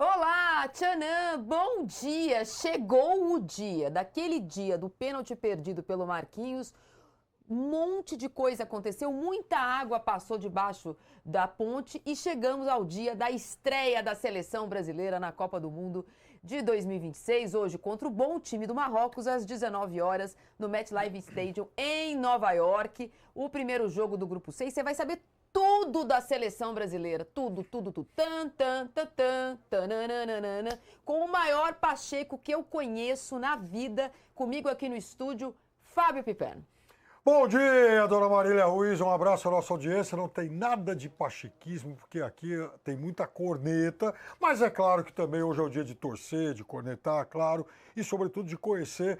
Olá, Tchanã, bom dia! Chegou o dia, daquele dia do pênalti perdido pelo Marquinhos. Um monte de coisa aconteceu, muita água passou debaixo da ponte e chegamos ao dia da estreia da seleção brasileira na Copa do Mundo de 2026, hoje contra o bom time do Marrocos, às 19 horas, no MetLife Stadium, em Nova York. O primeiro jogo do Grupo 6, você vai saber tudo da seleção brasileira, tudo, tudo, tudo. Tananana, com o maior Pacheco que eu conheço na vida, comigo aqui no estúdio, Fábio Piperno. Bom dia, dona Marília Ruiz, um abraço à nossa audiência. Não tem nada de pachequismo, porque aqui tem muita corneta, mas é claro que também hoje é o dia de torcer, de cornetar, claro, e sobretudo de conhecer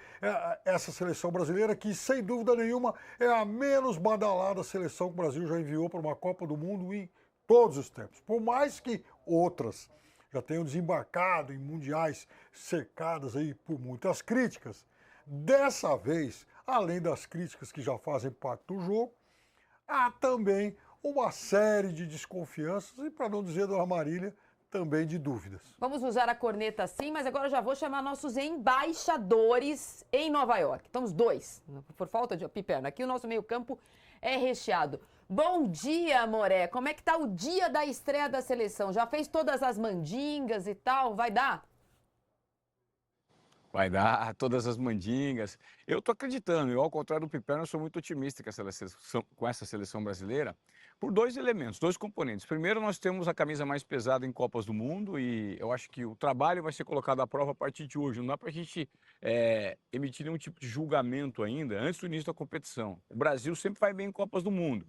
essa seleção brasileira, que sem dúvida nenhuma é a menos badalada seleção que o Brasil já enviou para uma Copa do Mundo em todos os tempos, por mais que outras já tenham desembarcado em mundiais cercadas aí por muitas críticas. Dessa vez, além das críticas que já fazem parte do jogo, há também uma série de desconfianças e, para não dizer, dona Marília, também de dúvidas. Vamos usar a corneta sim, mas agora já vou chamar nossos embaixadores em Nova York. Estamos dois, por falta de Piperno. Aqui o nosso meio-campo é recheado. Bom dia, Moré. Como é que tá o dia da estreia da seleção? Já fez todas as mandingas e tal? Vai dar? Vai dar todas as mandingas. Eu tô acreditando, eu, ao contrário do Piperno, eu sou muito otimista com essa seleção brasileira, por dois elementos, dois componentes. Primeiro, nós temos a camisa mais pesada em Copas do Mundo e eu acho que o trabalho vai ser colocado à prova a partir de hoje. Não dá para a gente emitir nenhum tipo de julgamento ainda antes do início da competição. O Brasil sempre vai bem em Copas do Mundo.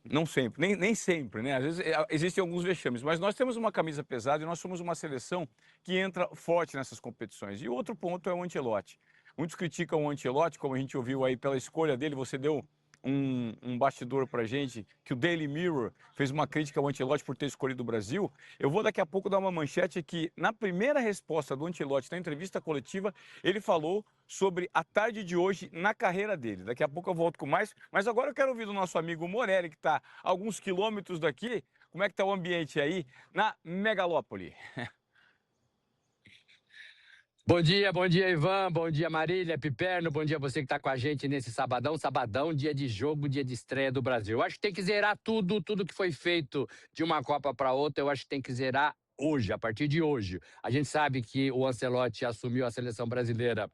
Não sempre, nem sempre, né? Às vezes existem alguns vexames, mas nós temos uma camisa pesada e nós somos uma seleção que entra forte nessas competições. E o outro ponto é o Ancelotti. Muitos criticam o Ancelotti, como a gente ouviu aí pela escolha dele. Você deu um bastidor pra gente, que o Daily Mirror fez uma crítica ao Ancelotti por ter escolhido o Brasil. Eu vou daqui a pouco dar uma manchete que, na primeira resposta do Ancelotti na entrevista coletiva, ele falou sobre a tarde de hoje na carreira dele. Daqui a pouco eu volto com mais, mas agora eu quero ouvir do nosso amigo Morelli, que está a alguns quilômetros daqui. Como é que está o ambiente aí na Megalópole? Bom dia, Ivan, bom dia, Marília, Piperno, bom dia você que está com a gente nesse sabadão, dia de jogo, dia de estreia do Brasil. Eu acho que tem que zerar tudo que foi feito de uma Copa para outra, eu acho que tem que zerar hoje, a partir de hoje. A gente sabe que o Ancelotti assumiu a seleção brasileira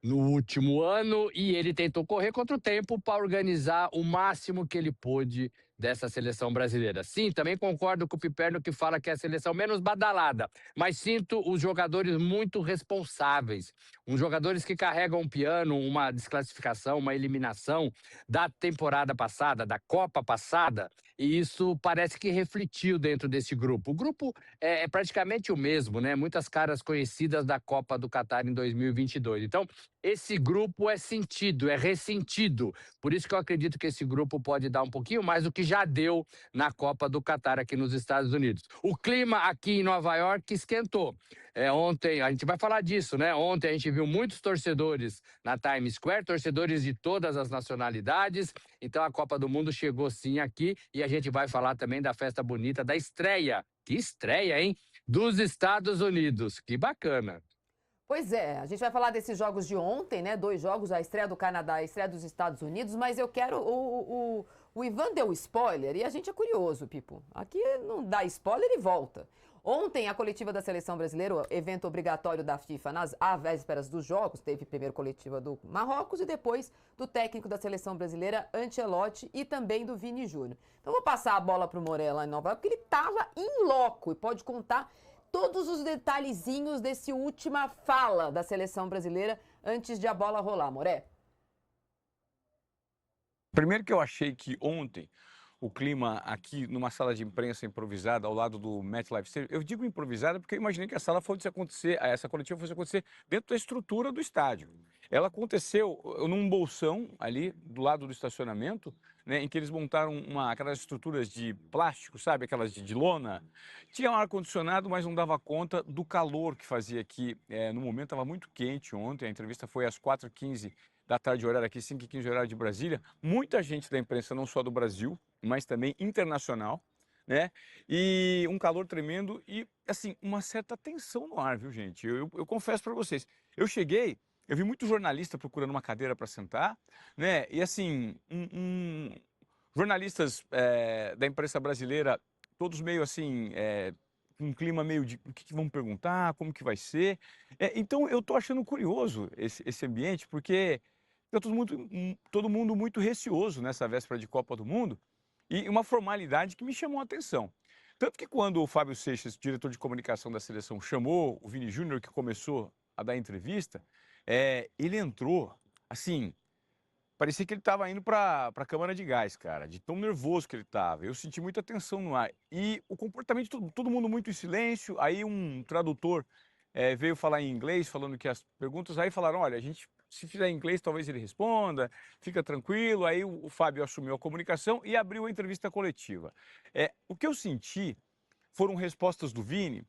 no último ano e ele tentou correr contra o tempo para organizar o máximo que ele pôde dessa seleção brasileira. Sim, também concordo com o Piperno que fala que é a seleção menos badalada, mas sinto os jogadores muito responsáveis, uns jogadores que carregam um piano, uma desclassificação, uma eliminação da temporada passada, da Copa passada, e isso parece que refletiu dentro desse grupo. O grupo é praticamente o mesmo, né? Muitas caras conhecidas da Copa do Catar em 2022. Então, esse grupo é sentido, é ressentido. Por isso que eu acredito que esse grupo pode dar um pouquinho mais do que já deu na Copa do Catar aqui nos Estados Unidos. O clima aqui em Nova York esquentou. Ontem, a gente vai falar disso, né? Ontem a gente viu muitos torcedores na Times Square, torcedores de todas as nacionalidades. Então a Copa do Mundo chegou sim aqui e a gente vai falar também da festa bonita, da estreia. Que estreia, hein? Dos Estados Unidos. Que bacana. Pois é, a gente vai falar desses jogos de ontem, né? Dois jogos, a estreia do Canadá, a estreia dos Estados Unidos, mas eu quero. O Ivan deu spoiler e a gente é curioso, Pipo. Aqui não dá spoiler e volta. Ontem, a coletiva da seleção brasileira, o evento obrigatório da FIFA, às vésperas dos jogos, teve primeiro coletiva do Marrocos e depois do técnico da seleção brasileira, Ancelotti, e também do Vini Júnior. Então, vou passar a bola para o Moré lá em Nova York, porque ele estava em loco e pode contar todos os detalhezinhos desse última fala da seleção brasileira antes de a bola rolar, Moré. Primeiro que eu achei que ontem o clima aqui numa sala de imprensa improvisada ao lado do MetLife Stadium, eu digo improvisada porque eu imaginei que a sala fosse acontecer, essa coletiva fosse acontecer dentro da estrutura do estádio. Ela aconteceu num bolsão ali do lado do estacionamento, né, em que eles montaram aquelas estruturas de plástico, sabe, aquelas de lona. Tinha um ar-condicionado, mas não dava conta do calor que fazia aqui. No momento estava muito quente ontem, a entrevista foi às 4h15 da tarde, horário aqui, 5h15, horário de Brasília. Muita gente da imprensa, não só do Brasil, mas também internacional, né? E um calor tremendo e, assim, uma certa tensão no ar, viu, gente? Eu confesso para vocês, eu cheguei, eu vi muito jornalista procurando uma cadeira para sentar, né? E, assim, jornalistas da imprensa brasileira, todos meio assim, com um clima meio de o que vão perguntar, como que vai ser. Então, eu estou achando curioso esse ambiente, porque está todo mundo muito receoso nessa véspera de Copa do Mundo e uma formalidade que me chamou a atenção. Tanto que quando o Fábio Seixas, diretor de comunicação da seleção, chamou o Vini Júnior, que começou a dar entrevista, ele entrou, assim, parecia que ele estava indo para a câmara de gás, cara, de tão nervoso que ele estava. Eu senti muita tensão no ar. E o comportamento de todo mundo muito em silêncio. Aí um tradutor veio falar em inglês, falando que as perguntas. Aí falaram: olha, a gente, se fizer em inglês, talvez ele responda, fica tranquilo. Aí o Fábio assumiu a comunicação e abriu a entrevista coletiva. O que eu senti foram respostas do Vini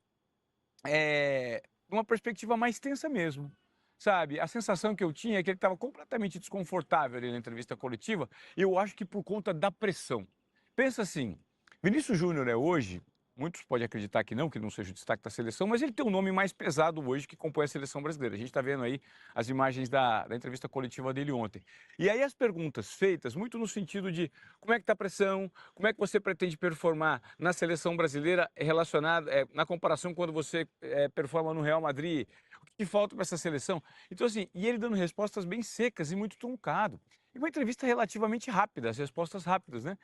numa perspectiva mais tensa mesmo. Sabe, a sensação que eu tinha é que ele estava completamente desconfortável ali na entrevista coletiva, e eu acho que por conta da pressão. Pensa assim, Vinícius Júnior hoje, muitos podem acreditar que não seja o destaque da seleção, mas ele tem um nome mais pesado hoje que compõe a seleção brasileira. A gente está vendo aí as imagens da entrevista coletiva dele ontem. E aí as perguntas feitas, muito no sentido de como é que está a pressão, como é que você pretende performar na seleção brasileira relacionada, na comparação quando você performa no Real Madrid, o que falta para essa seleção? Então assim, e ele dando respostas bem secas e muito truncado. E uma entrevista relativamente rápida, as respostas rápidas, né?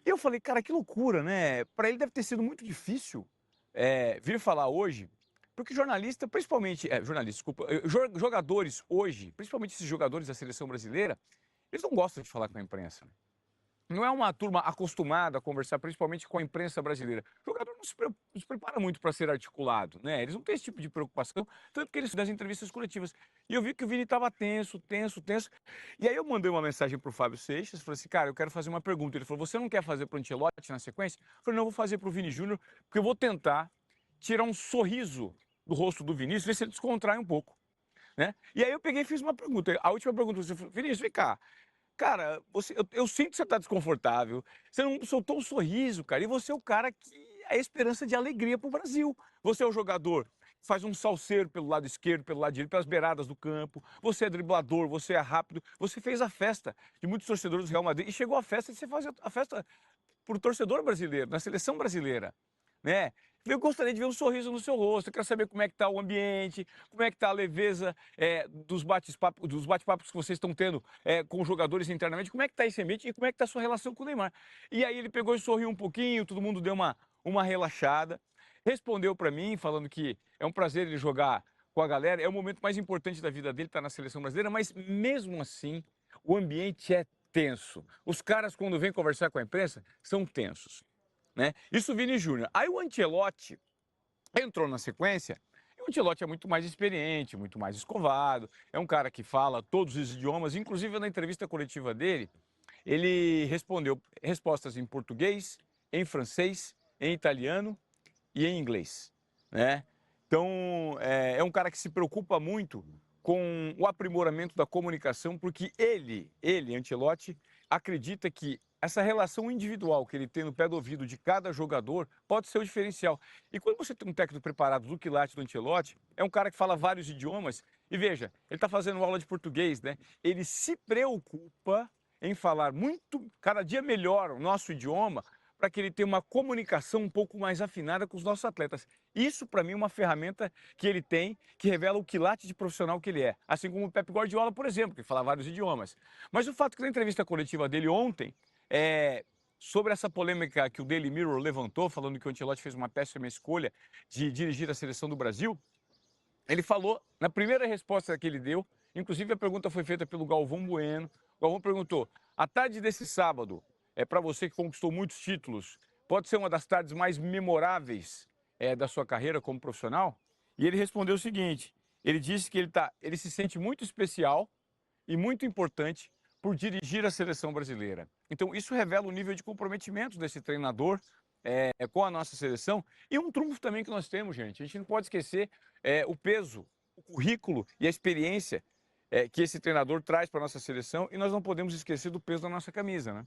E eu falei, cara, que loucura, né? Para ele deve ter sido muito difícil vir falar hoje, porque jornalista, principalmente, jornalista, desculpa, jogadores hoje, principalmente esses jogadores da seleção brasileira, eles não gostam de falar com a imprensa. Não é uma turma acostumada a conversar, principalmente com a imprensa brasileira. O jogador não se prepara muito para ser articulado, né? Eles não têm esse tipo de preocupação, tanto que eles das entrevistas coletivas. E eu vi que o Vini estava tenso, tenso, tenso. E aí eu mandei uma mensagem para o Fábio Seixas, falei assim, cara, eu quero fazer uma pergunta. Ele falou, você não quer fazer para o Ancelotti na sequência? Eu falei, não, eu vou fazer para o Vini Júnior, porque eu vou tentar tirar um sorriso do rosto do Vinícius, ver se ele descontrai um pouco, né? E aí eu peguei e fiz uma pergunta. A última pergunta, você falou, Vinícius, vem cá. Cara, eu sinto que você está desconfortável, você não soltou um sorriso, cara, e você é o cara que é a esperança de alegria para o Brasil. Você é o jogador que faz um salseiro pelo lado esquerdo, pelo lado direito, pelas beiradas do campo, você é driblador, você é rápido, você fez a festa de muitos torcedores do Real Madrid e chegou à festa de você fazer a festa para o torcedor brasileiro, na seleção brasileira, né? Eu gostaria de ver um sorriso no seu rosto, eu quero saber como é que está o ambiente, como é que está a leveza dos bate-papos que vocês estão tendo com os jogadores internamente, como é que está esse ambiente e como é que está a sua relação com o Neymar. E aí ele pegou e sorriu um pouquinho, todo mundo deu uma relaxada, respondeu para mim falando que é um prazer ele jogar com a galera, é o momento mais importante da vida dele, estar na seleção brasileira, mas mesmo assim o ambiente é tenso. Os caras, quando vêm conversar com a imprensa, são tensos, né? Isso o Vini Júnior. Aí o Ancelotti entrou na sequência, e o Ancelotti é muito mais experiente, muito mais escovado, é um cara que fala todos os idiomas, inclusive na entrevista coletiva dele, ele respondeu respostas em português, em francês, em italiano e em inglês, né? Então, é um cara que se preocupa muito com o aprimoramento da comunicação, porque ele, Ancelotti, acredita que essa relação individual que ele tem no pé do ouvido de cada jogador pode ser o diferencial. E quando você tem um técnico preparado do quilate do Ancelotti, é um cara que fala vários idiomas, e veja, ele está fazendo aula de português, né? Ele se preocupa em falar muito, cada dia melhor o nosso idioma, para que ele tenha uma comunicação um pouco mais afinada com os nossos atletas. Isso, para mim, é uma ferramenta que ele tem, que revela o quilate de profissional que ele é. Assim como o Pep Guardiola, por exemplo, que fala vários idiomas. Mas o fato que na entrevista coletiva dele ontem, sobre essa polêmica que o Daily Mirror levantou, falando que o Ancelotti fez uma péssima escolha de dirigir a seleção do Brasil, ele falou, na primeira resposta que ele deu, inclusive a pergunta foi feita pelo Galvão Bueno, o Galvão perguntou, a tarde desse sábado, para você que conquistou muitos títulos, pode ser uma das tardes mais memoráveis da sua carreira como profissional? E ele respondeu o seguinte, ele disse que ele se sente muito especial e muito importante por dirigir a seleção brasileira. Então, isso revela o nível de comprometimento desse treinador com a nossa seleção e um trunfo também que nós temos, gente. A gente não pode esquecer o peso, o currículo e a experiência que esse treinador traz para a nossa seleção e nós não podemos esquecer do peso da nossa camisa, né?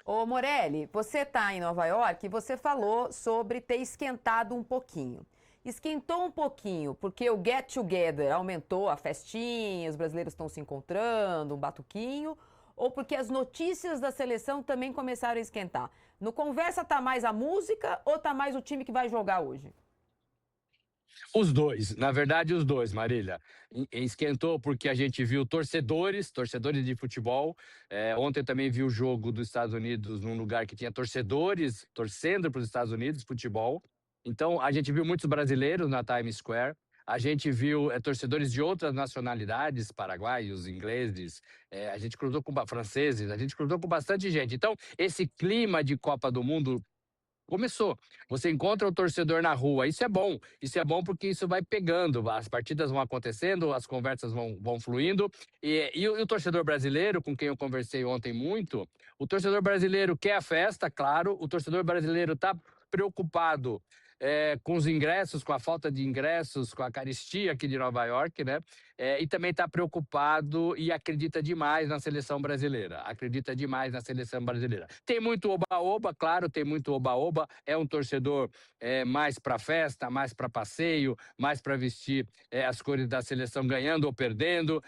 Ô Morelli, você está em Nova York e você falou sobre ter esquentado um pouquinho. Esquentou um pouquinho porque o get together aumentou, a festinha, os brasileiros estão se encontrando, um batuquinho, ou porque as notícias da seleção também começaram a esquentar? No Conversa tá mais a música ou tá mais o time que vai jogar hoje? Os dois, na verdade, os dois, Marília. Esquentou porque a gente viu torcedores de futebol. Ontem eu também vi o jogo dos Estados Unidos num lugar que tinha torcedores torcendo para os Estados Unidos, futebol. Então, a gente viu muitos brasileiros na Times Square. A gente viu torcedores de outras nacionalidades, paraguaios, ingleses, a gente cruzou com franceses, a gente cruzou com bastante gente. Então, esse clima de Copa do Mundo começou. Você encontra o torcedor na rua. Isso é bom porque isso vai pegando. As partidas vão acontecendo, as conversas vão fluindo. E o torcedor brasileiro, com quem eu conversei ontem muito, o torcedor brasileiro quer a festa, claro. O torcedor brasileiro está preocupado com os ingressos, com a falta de ingressos, com a carestia aqui de Nova York, né? E também está preocupado e acredita demais na seleção brasileira. Acredita demais na seleção brasileira. Tem muito oba-oba, claro, tem muito oba-oba. É um torcedor mais para festa, mais para passeio, mais para vestir as cores da seleção ganhando ou perdendo.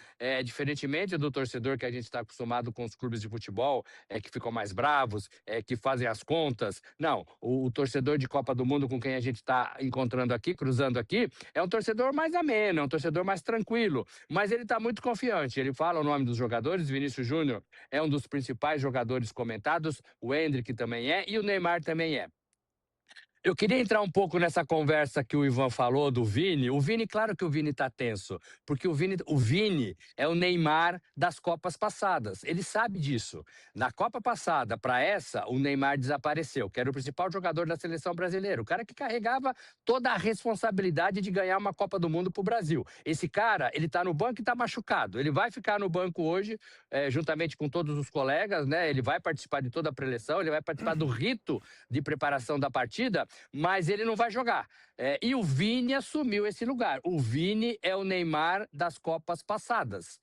Diferentemente do torcedor que a gente está acostumado com os clubes de futebol, que ficam mais bravos, que fazem as contas. Não, o torcedor de Copa do Mundo com quem a gente está encontrando aqui, cruzando aqui, é um torcedor mais ameno, é um torcedor mais tranquilo. Mas ele está muito confiante. Ele fala o nome dos jogadores. Vinícius Júnior é um dos principais jogadores comentados. O Endrick também é. E o Neymar também é. Eu queria entrar um pouco nessa conversa que o Ivan falou do Vini. O Vini, claro que o Vini tá tenso, porque o Vini é o Neymar das Copas passadas. Ele sabe disso. Na Copa passada, para essa, o Neymar desapareceu, que era o principal jogador da seleção brasileira, o cara que carregava toda a responsabilidade de ganhar uma Copa do Mundo pro Brasil. Esse cara, ele tá no banco e tá machucado. Ele vai ficar no banco hoje, juntamente com todos os colegas, né? Ele vai participar de toda a preleção, ele vai participar do rito de preparação da partida, mas ele não vai jogar. E o Vini assumiu esse lugar. O Vini é o Neymar das Copas passadas.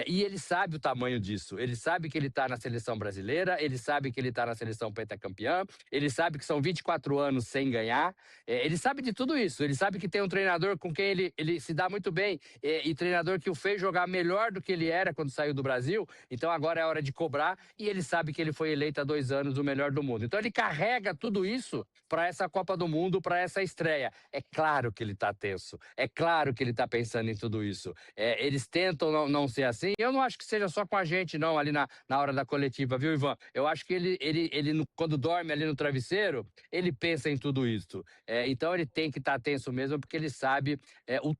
E ele sabe o tamanho disso. Ele sabe que ele está na seleção brasileira, ele sabe que ele está na seleção pentacampeã, ele sabe que são 24 anos sem ganhar, ele sabe de tudo isso. Ele sabe que tem um treinador com quem ele se dá muito bem, e treinador que o fez jogar melhor do que ele era quando saiu do Brasil. Então agora é hora de cobrar, e ele sabe que ele foi eleito há 2 anos o melhor do mundo. Então ele carrega tudo isso para essa Copa do Mundo, para essa estreia. É claro que ele está tenso, é claro que ele está pensando em tudo isso. Eles tentam não ser assim. Eu não acho que seja só com a gente, não, ali na hora da coletiva, viu, Ivan? Eu acho que ele quando dorme ali no travesseiro, ele pensa em tudo isso. Então ele tem que estar tenso mesmo, porque ele sabe o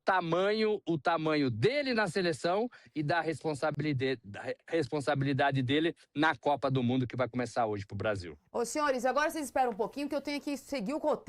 tamanho dele na seleção e da responsabilidade dele na Copa do Mundo, que vai começar hoje pro Brasil. Ô, senhores, agora vocês esperam um pouquinho que eu tenho que seguir o roteiro.